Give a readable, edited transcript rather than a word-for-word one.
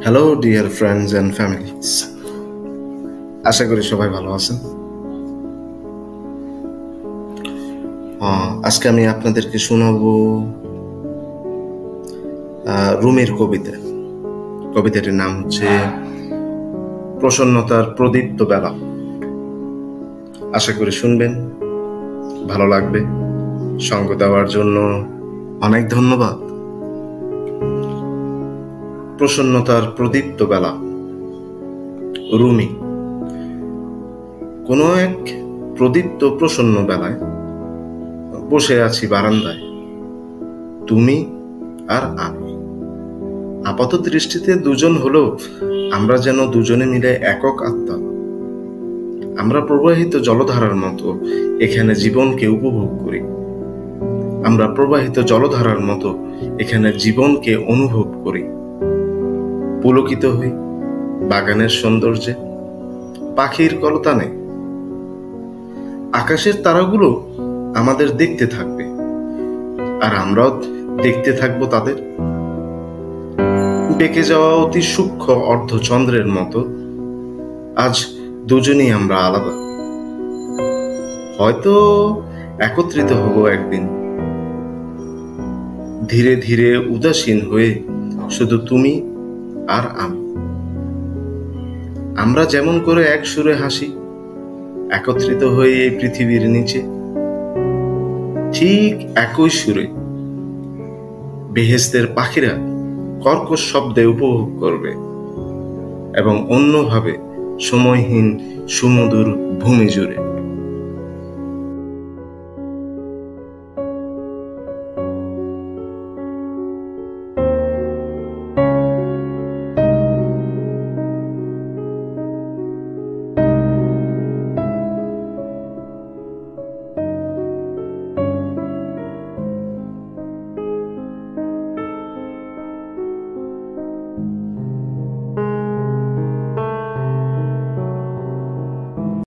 Hello dear friends and families, আশা করি সবাই ভালো আছেন। আজকে আমি আপনাদেরকে শোনাবো রুমির কবিতাটির নাম হচ্ছে প্রসন্নতার প্রদীপ্ত বেলা। আশা করি শুনবেন, ভালো লাগবে। সঙ্গ দেওয়ার জন্য অনেক ধন্যবাদ। প্রসন্নতার প্রদীপ্ত বেলা। রুমি। কোনো এক প্রদীপ্ত প্রসন্ন বেলায় বসে আছি বারান্দায়, তুমি আর আমি। আপাত দৃষ্টিতে দুজন হলেও আমরা যেন দুজনে মিলে একক আত্মা। আমরা প্রবাহিত জলধারার মতো এখানে জীবনকে উপভোগ করি। আমরা প্রবাহিত জলধারার মতো এখানে জীবনকে অনুভব করি। পুলকিত হই বাগানের সৌন্দর্যে, পাখির কলতানে। আকাশের তারাগুলো আমাদের দেখতে থাকবে, আর আমরাও দেখতে থাকবো তাদের। বেঁকে যাওয়া অতি সূক্ষ্ম অর্ধচন্দ্রের মতো আজ দুজনেই আমরা আলাদা। হয়তো একত্রিত হব একদিন, ধীরে ধীরে উদাসীন হয়ে শুধু তুমি আর আমি। আমরা যেমন করে এক সুরে হাসি একত্রিত হয়ে এই পৃথিবীর নিচে, ঠিক একই সুরে বেহেশতের পাখিরা কর্কশ শব্দে উপভোগ করবে, এবং অন্যভাবে সময়হীন সুমধুর ভূমি জুড়ে।